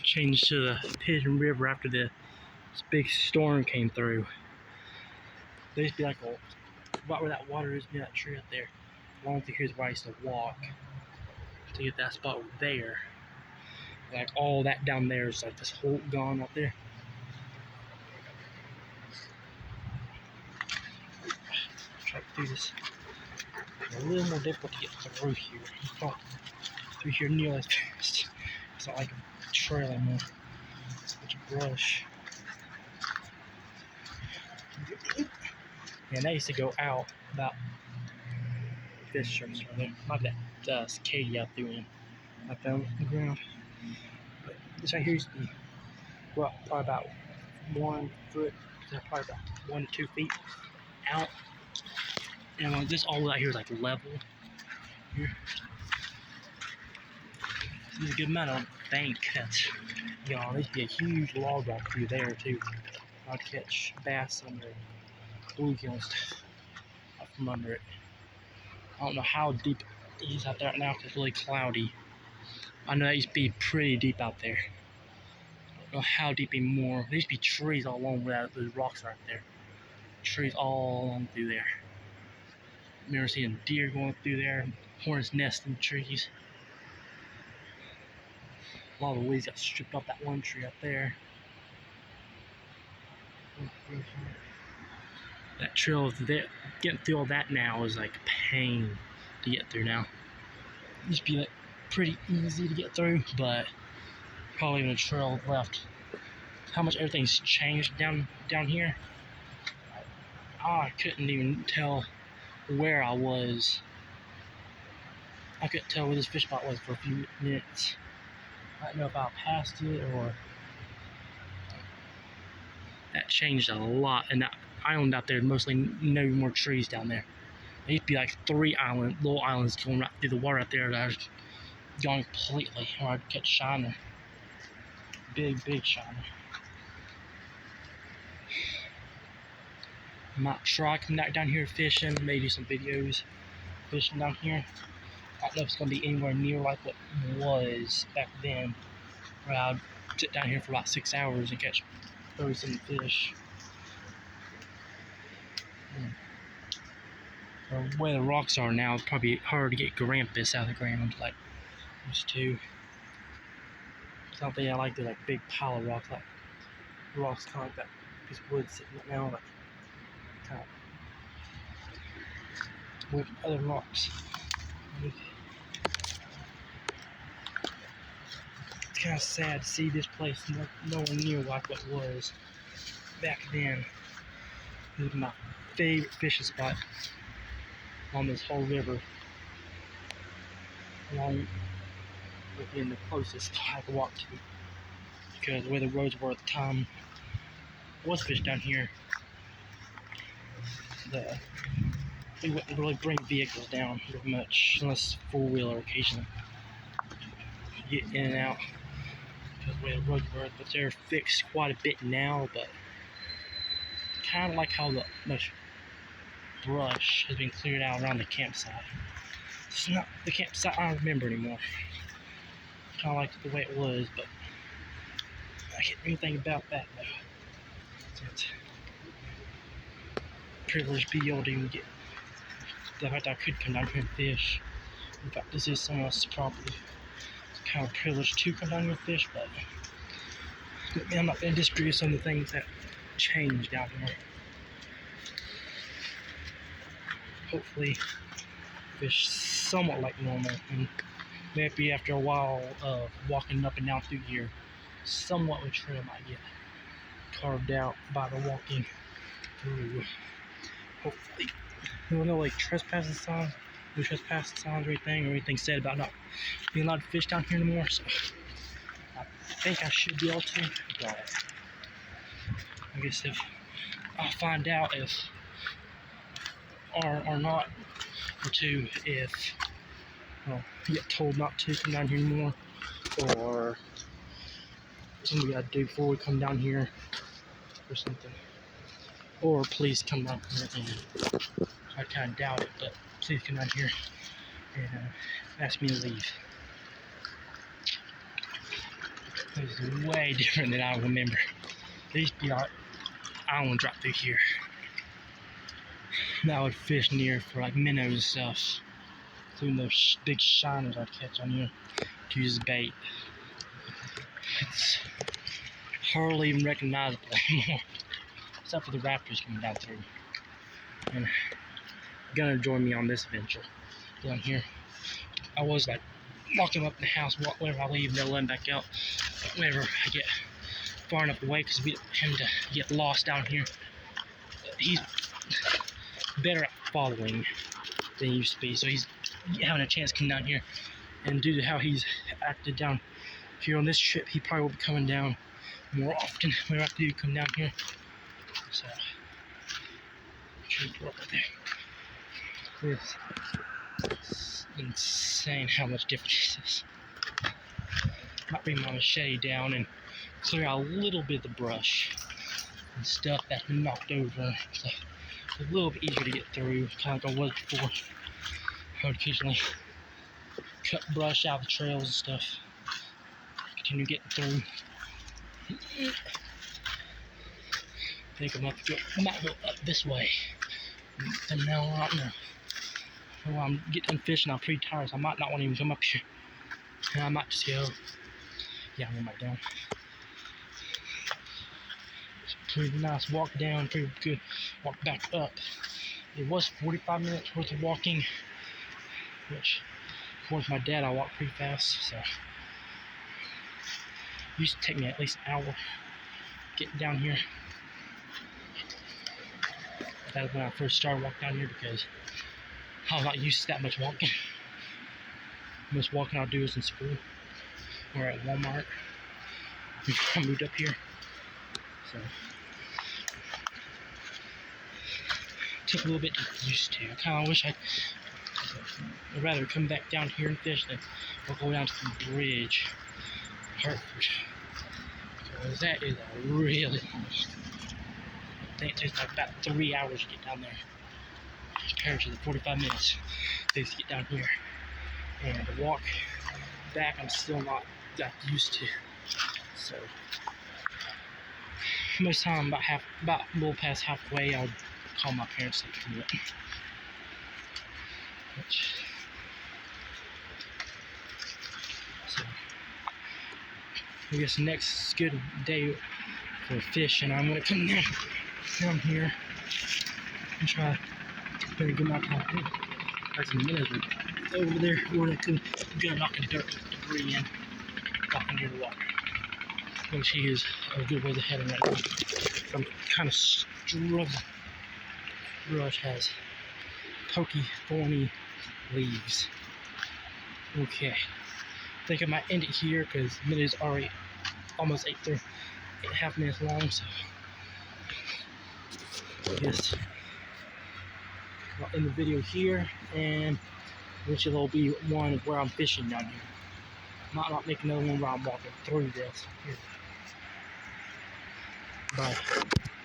changed to the Pigeon River after this big storm came through. There used to be like a, right where that water is near that tree up there. Along through here's where I used to walk to get that spot over there. Like all that down there is like this whole gone up there. Try to do this. It's a little more difficult to get through here. It's not through here nearly as fast. It's not like a trail anymore. It's a bunch of brush. And that used to go out about this strips right there. Not that cicada out there in. I found on the ground. But this right here used to be well, probably about 1 foot, probably about 1 to 2 feet out. And this all out here is like level. Here. There's a good amount of bank that's, you know, there used to be a huge log rock through there too. I'd catch bass under it, bluegill and stuff up from under it. I don't know how deep it is out there right now because it's really cloudy. I know that used to be pretty deep out there. I don't know how deep anymore. There used to be trees all along where those rocks are out there. Trees all along through there. I remember seeing deer going through there, hornets nesting in trees. A lot of the leaves got stripped off that one tree up there. That trail there, getting through all that now is like a pain to get through now. It used to be like pretty easy to get through, but probably even a trail left. How much everything's changed down here. I couldn't even tell where I was. I couldn't tell where this fish spot was for a few minutes. I don't know if I passed it or that changed a lot. And that island out there, mostly no more trees down there. There used to be like 3 little islands going right through the water out there that I was gone completely, or I'd catch shiner. Big shiner. Might try coming back down here fishing, maybe some videos fishing down here. I don't know if it's going to be anywhere near like what it was back then, where I'd sit down here for about 6 hours and catch 30-some fish. The way the rocks are now, it's probably hard to get grampus out of the ground like used to. Something I like to like big pile of rocks, like rocks kind of like that piece of wood sitting right now, like kind of with other rocks. It's kind of sad to see this place nowhere near like what it was back then. This is my favorite fishing spot on this whole river, along with being the closest I could walk to, because where the roads were at the time was fish down here. We wouldn't really bring vehicles down very much, unless four-wheeler occasionally. Get in and out because where the roads were, but they're fixed quite a bit now. But kind of like how much brush has been cleared out around the campsite. It's not the campsite I remember anymore. Kind of like the way it was, but I can't do anything about that though. It's a privilege to be able to even get the fact that I could come down here and fish. In fact, this is someone else's property. It's kind of a privilege to come down here and fish, but I'm not going to disagree with some of the things that changed out here. Hopefully, fish somewhat like normal, and maybe after a while of walking up and down through here, somewhat of a trail might get carved out by the walking through. Hopefully, there were no like trespassing signs, no trespassing signs or anything said about not being allowed to fish down here anymore. So I think I should be able to, but I guess if I'll find out if or not, or two, if you get told not to come down here anymore, or something we gotta do before we come down here, or something. Or please come down here, and I kind of doubt it, but please come down here and ask me to leave. It's way different than I remember. There used to be like islands right through here that I would fish near for like minnows and stuff. Including those big shiners I'd catch on here to use as bait. It's hardly even recognizable anymore. Except for the raptors coming down through. And gonna join me on this adventure down here. I was like walking up in the house whenever I leave, and they'll let him back out whenever I get far enough away, because we don't want him to get lost down here. He's better at following than he used to be, so he's having a chance to come down here. And due to how he's acted down here on this trip, he probably will be coming down more often whenever I do come down here. So, should go up there. It's insane how much different this is. Might bring my machete down and clear out a little bit of the brush and stuff that's been knocked over. So it's a little bit easier to get through, kind of like I was before. I would occasionally cut brush out of the trails and stuff. Continue getting through. I think I might go up this way. And now I don't know. Well, I'm getting fishing, I'm pretty tired, so I might not want to even come up here. And I might just go, yeah, I'm back down. It's a pretty nice walk down, pretty good walk back up. It was 45 minutes worth of walking, which, according to my dad, I walk pretty fast, so. It used to take me at least an hour getting down here. That was when I first started walking down here, because I was not used to that much walking. Most walking I'll do is in school or at Walmart before I moved up here. So took a little bit to get used to. I kind of wish I'd rather come back down here and fish than go down to the bridge, Hartford. Because that is a really long. I think it takes like about 3 hours to get down there, compared to the 45 minutes it takes to get down here. And the walk back, I'm still not that used to. So most time, about a little past halfway, I'll call my parents to do it. So I guess next good day for fishing, I'm gonna come down here and try to spend a good amount of time. There's some minnows over there where I could get knocking dirt debris in, walking near the water. Which he is a good ways ahead of right now. I'm kind of struggling. Brush has pokey, thorny leaves. Okay, I think I might end it here because the minute is already almost 8.5 minutes long. So I guess I'll end the video here, and eventually there'll be one of where I'm fishing down here. Might not make another one where I'm walking through this. Bye.